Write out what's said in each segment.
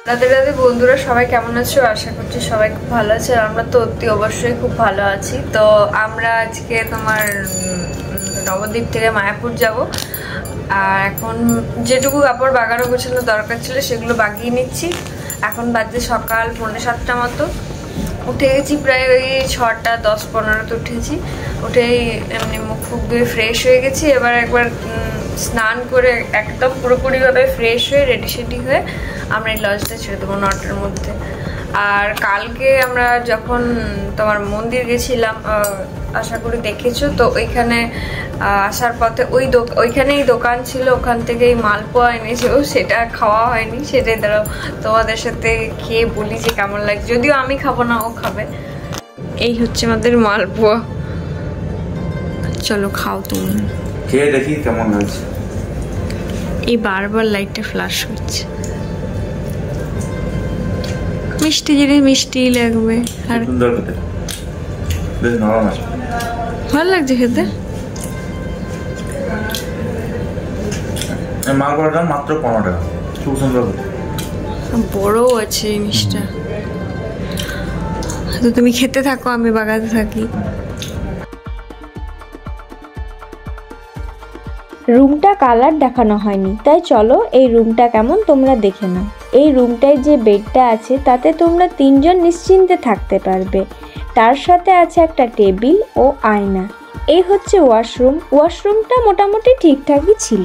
রাধে রাধে বন্ধুরা, সবাই কেমন আছো? আশা করছি সবাই খুব ভালো আছে। আর আমরা তো অতি অবশ্যই খুব ভালো আছি। তো আমরা আজকে তোমার নবদ্বীপ থেকে মায়াপুর যাব। আর এখন যেটুকু কাপড় বাগানো গোছানো দরকার ছিল সেগুলো বাগিয়ে নিচ্ছি। এখন বাজে সকাল 7:45 মতো। উঠে গেছি প্রায় ওই 6টা 10-15তে উঠেছি। উঠেই এমনি মুখ ফুক ধুয়ে ফ্রেশ হয়ে গেছি। এবার একবার স্নান করে একদম পুরোপুরিভাবে ফ্রেশ হয়ে রেডি সেডি হয়ে আমরা এই লজটা ছেড়ে দেবো 9টার মধ্যে। আর কালকে আমরা যখন তোমার মন্দির গেছিলাম, আশা করি দেখেছো, তো ওইখানে আসার পথে ওইখানেই দোকান ছিল, ওখান থেকেই মালপোয়া এনেছে। সেটা খাওয়া হয়নি, সেটাই ধরো তোমাদের সাথে খেয়ে বলি যে কেমন লাগে। যদিও আমি খাবো না, ও খাবে। এই হচ্ছে আমাদের মালপোয়া। চলো খাও, তুমি খেয়ে দেখি কেমন হয়েছে। এই বারবার লাইটটা ফ্ল্যাশ হচ্ছে। মিষ্টি জিনিস মিষ্টি লাগবে। আর সুন্দর খেতে, বেশ নরম আছে, ভালো লাগছে খেতে। মালপোয়ার দাম মাত্র 15 টাকা, খুব সুন্দর খেতে, বড়ও আছে জিনিসটা। তো তুমি খেতে থাকো, আমি বাগাতে থাকি। রুমটা কালার দেখানো হয়নি, তাই চলো এই রুমটা কেমন তোমরা দেখে নাও। এই রুমটায় যে বেডটা আছে তাতে তোমরা 3 জন নিশ্চিন্তে থাকতে পারবে। তার সাথে আছে একটা টেবিল ও আয়না। এই হচ্ছে ওয়াশরুমটা মোটামুটি ঠিকঠাকই ছিল।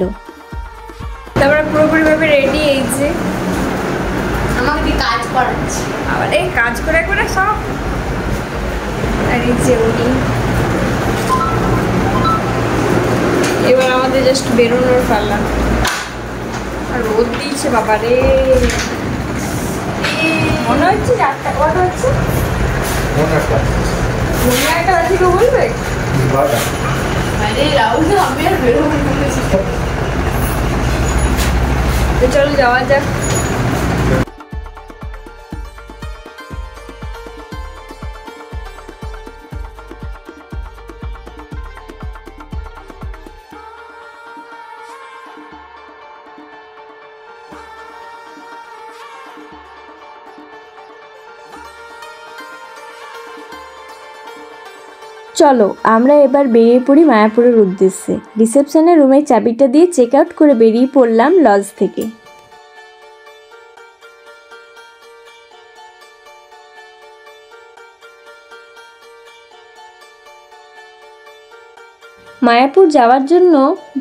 তারপরে পুরোপুরিভাবে রেডি। এই যে আমাকে কাজ করাচ্ছে, আবার এই কাজ করে করে সব। আর এই যে উনি এবার আমাদের জাস্ট বেরোনোর পালা। আর রোদ দিয়েছে বাবা রে, মনে হচ্ছে 4টা কথা হচ্ছে। মনে একটা আছে, কেউ বলবে আরে রাহুল আমি আর বেরোবো বলেছি। তো চলো যাওয়া যাক। চলো আমরা এবার বেরিয়ে পড়ি মায়াপুরের উদ্দেশ্যে। রিসেপশনের রুমের চাবিটা দিয়ে চেক আউট করে বেরিয়ে পড়লাম লজ থেকে। মায়াপুর যাওয়ার জন্য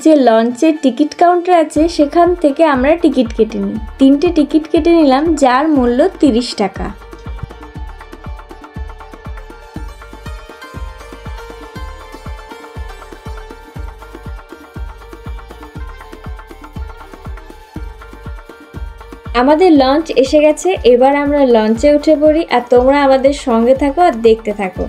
যে লঞ্চের টিকিট কাউন্টার আছে সেখান থেকে আমরা টিকিট কেটে নিই। 3টে টিকিট কেটে নিলাম, যার মূল্য 30 টাকা। আমাদের লঞ্চ এসে গেছে। এবার আমরা লঞ্চে উঠে পড়ি, আর তোমরা আমাদের সঙ্গে থাকো আর দেখতে থাকো।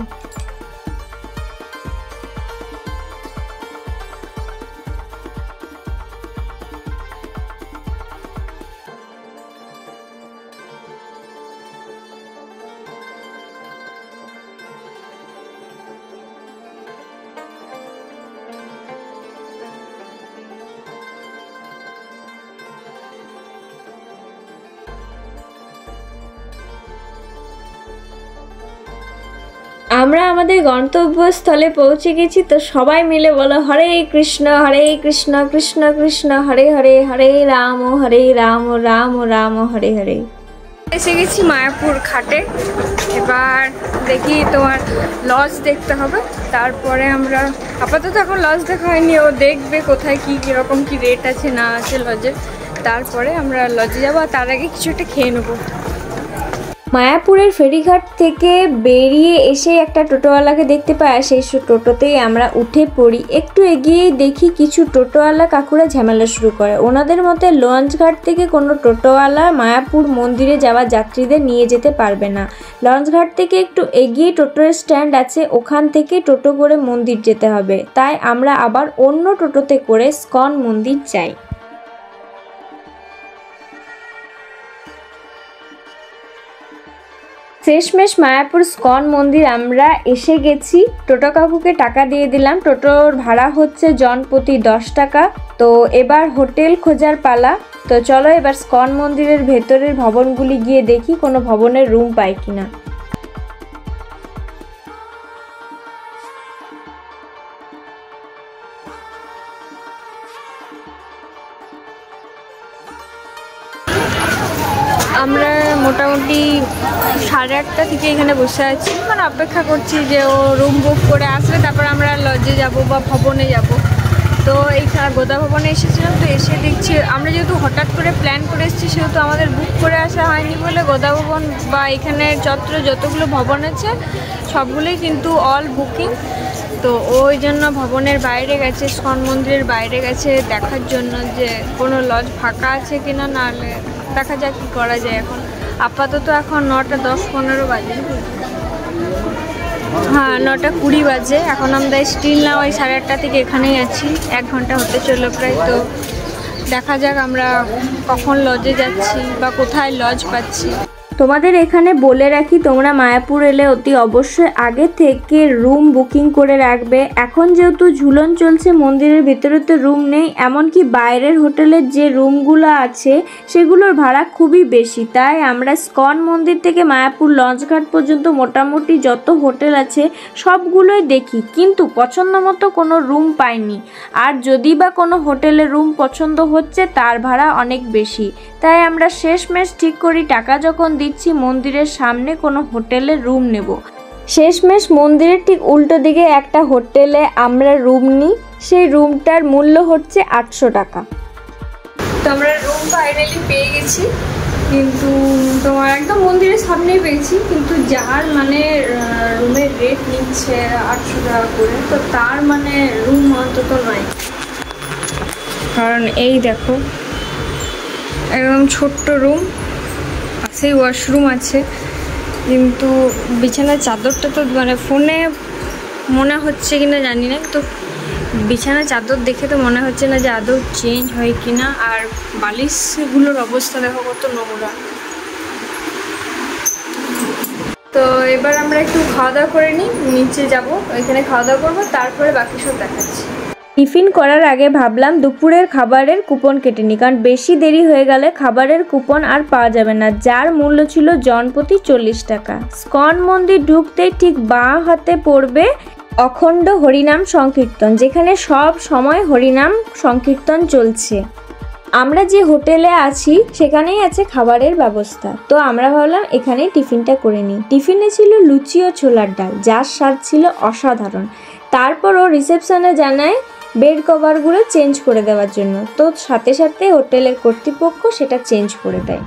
আমরা আমাদের গন্তব্যস্থলে পৌঁছে গেছি। তো সবাই মিলে বলো হরে কৃষ্ণ কৃষ্ণ কৃষ্ণ হরে হরে, হরে রাম রাম রাম হরে হরে। এসে গেছি মায়াপুর ঘাটে। এবার দেখি তোমার লজ দেখতে হবে। তারপরে আমরা আপাতত এখন লজ দেখা হয়নি, ও দেখবে কোথায় কি কীরকম কি রেট আছে না আছে লজের। তারপরে আমরা লজে যাবো, তার আগে কিছু একটা খেয়ে নেবো। মায়াপুরের ফেরিঘাট থেকে বেরিয়ে এসে একটা টোটোওয়ালাকে দেখতে পাই, আর সেই টোটোতেই আমরা উঠে পড়ি। একটু এগিয়েই দেখি কিছু টোটোওয়ালা কাকুরা ঝামেলা শুরু করে। ওনাদের মতে লঞ্চঘাট থেকে কোনো টোটোওয়ালা মায়াপুর মন্দিরে যাওয়া যাত্রীদের নিয়ে যেতে পারবে না। লঞ্চঘাট থেকে একটু এগিয়ে টোটোর স্ট্যান্ড আছে, ওখান থেকে টোটো করে মন্দির যেতে হবে। তাই আমরা আবার অন্য টোটোতে করে স্কন মন্দির যাই। শেষমেশ মায়াপুর স্কন মন্দির আমরা এসে গেছি। টোটো কাকুকে টাকা দিয়ে দিলাম। টোটোর ভাড়া হচ্ছে জনপ্রতি 10 টাকা। তো এবার হোটেল খোঁজার পালা। তো চলো এবার স্কন মন্দিরের ভেতরের ভবনগুলি গিয়ে দেখি কোনো ভবনের রুম পাই কিনা। আমরা মোটামুটি 8:30 থেকে এখানে বসে আছি, মানে অপেক্ষা করছি যে ও রুম বুক করে আসবে, তারপর আমরা লজে যাব বা ভবনে যাব। তো এইখানে গোদা ভবনে এসেছিলাম। তো এসে দেখছি আমরা যেহেতু হঠাৎ করে প্ল্যান করে এসেছি, সেহেতু আমাদের বুক করে আসা হয়নি বলে গোদা ভবন বা এখানের চত্বরে যতগুলো ভবন আছে সবগুলোই কিন্তু অল বুকিং। তো ওই জন্য ভবনের বাইরে গেছে, স্কন মন্দিরের বাইরে গেছে দেখার জন্য যে কোনো লজ ফাঁকা আছে কিনা, নাহলে দেখা যাক কী করা যায়। এখন আপাতত এখন 9:10-15 বাজে, হ্যাঁ 9:20 বাজে। এখন আমরা স্টিল না ওই 8:30 থেকে এখানেই আছি, 1 ঘন্টা হতে চললো প্রায়। তো দেখা যাক আমরা কখন লজে যাচ্ছি বা কোথায় লজ পাচ্ছি। তোমাদের এখানে বলে রাখি, তোমরা মায়াপুর এলে অতি অবশ্যই আগে থেকে রুম বুকিং করে রাখবে। এখন যেহেতু ঝুলন চলছে, মন্দিরের ভিতরে তো রুম নেই, এমনকি বাইরের হোটেলের যে রুমগুলো আছে সেগুলোর ভাড়া খুবই বেশি। তাই আমরা স্কন মন্দির থেকে মায়াপুর লঞ্চঘাট পর্যন্ত মোটামুটি যত হোটেল আছে সবগুলোই দেখি, কিন্তু পছন্দ মতো কোনো রুম পাইনি। আর যদি বা কোনো হোটেলে রুম পছন্দ হচ্ছে তার ভাড়া অনেক বেশি। তাই আমরা শেষমেশ ঠিক করি টাকা যখন দিচ্ছি মন্দিরের সামনে কোনো হোটেলে রুম নেব। শেষমেশ মন্দিরের ঠিক উল্টো দিকে একটা হোটেলে আমরা রুম নিই। সেই রুমটার মূল্য হচ্ছে 800 টাকা। তো আমরা রুম ফাইনালি পেয়ে গেছি, কিন্তু তোমার একদম মন্দিরের সামনেই পেয়েছি, কিন্তু যার মানে রুমের রেট নিচ্ছে 800 টাকা করে, তো তার মানে রুম অন্তত নয়। কারণ এই দেখো একদম ছোট্ট রুম, সেই ওয়াশরুম আছে, কিন্তু বিছানার চাদরটা তো মানে ফোনে মনে হচ্ছে কিনা জানি না, তো বিছানার চাদর দেখে তো মনে হচ্ছে না যে আদৌ চেঞ্জ হয় কিনা। আর বালিশগুলোর অবস্থা দেখো কত নোংরা। তো এবার আমরা একটু খাওয়া দাওয়া করে নিই, নিচে যাব, ওইখানে খাওয়া দাওয়া করবো, তারপরে বাকি সব দেখাচ্ছি। টিফিন করার আগে ভাবলাম দুপুরের খাবারের কুপন কেটে নিই, কারণ বেশি দেরি হয়ে গেলে খাবারের কুপন আর পাওয়া যাবে না, যার মূল্য ছিল জনপ্রতি 40 টাকা। স্কন মন্দির ঢুকতেই ঠিক বাঁ হাতে পড়বে অখণ্ড হরিনাম সংকীর্তন, যেখানে সব সময় হরিনাম সংকীর্তন চলছে। আমরা যে হোটেলে আছি সেখানেই আছে খাবারের ব্যবস্থা। তো আমরা ভাবলাম এখানেই টিফিনটা করে নিই। টিফিনে ছিল লুচি ও ছোলার ডাল, যার স্বাদ ছিল অসাধারণ। তারপর ও রিসেপশনে জানায় বেড কভারগুলো চেঞ্জ করে দেওয়ার জন্য, তো সাথে সাথে হোটেলের কর্তৃপক্ষ সেটা চেঞ্জ করে দেয়।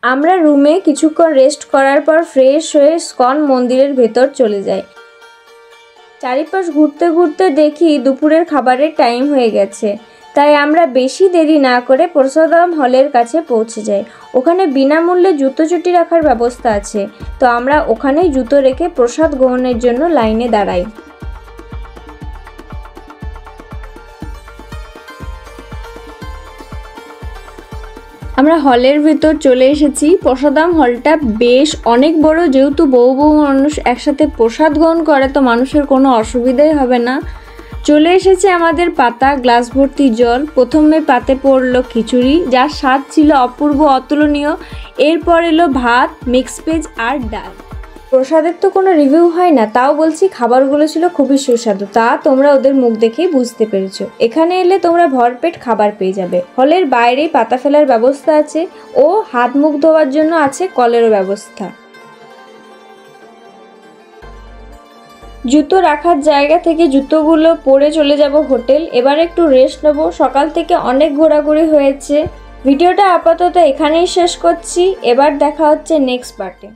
আমরা রুমে কিছুক্ষণ রেস্ট করার পর ফ্রেশ হয়ে স্কন মন্দিরের ভেতর চলে যাই। চারিপাশ ঘুরতে ঘুরতে দেখি দুপুরের খাবারের টাইম হয়ে গেছে, তাই আমরা বেশি দেরি না করে প্রসাদম হলের কাছে পৌঁছে যাই। ওখানে বিনামূল্যে জুতো চটি রাখার ব্যবস্থা আছে, তো আমরা ওখানেই জুতো রেখে প্রসাদ গ্রহণের জন্য লাইনে দাঁড়াই। আমরা হলের ভেতর চলে এসেছি। প্রসাদম হলটা বেশ অনেক বড়, যেহেতু বহু মানুষ একসাথে প্রসাদ গ্রহণ করে তো মানুষের কোনো অসুবিধাই হবে না। চলে এসেছে আমাদের পাতা, গ্লাস ভর্তি জল। প্রথমে পাতে পড়লো খিচুড়ি, যার স্বাদ ছিল অপূর্ব অতুলনীয়। এরপর এলো ভাত, মিক্স ভেজ আর ডাল। প্রসাদের তো কোনো রিভিউ হয় না, তাও বলছি খাবারগুলো ছিল খুবই সুস্বাদু, তা তোমরা ওদের মুখ দেখেই বুঝতে পেরেছো। এখানে এলে তোমরা ভরপেট খাবার পেয়ে যাবে। হলের বাইরেই পাতা ফেলার ব্যবস্থা আছে ও হাত মুখ ধোয়ার জন্য আছে কলেরও ব্যবস্থা। জুতো রাখার জায়গা থেকে জুতোগুলো পরে চলে যাব হোটেল। এবার একটু রেস্ট নেবো, সকাল থেকে অনেক ঘোরাঘুরি হয়েছে। ভিডিওটা আপাতত এখানেই শেষ করছি, এবার দেখা হচ্ছে নেক্সট পার্টে।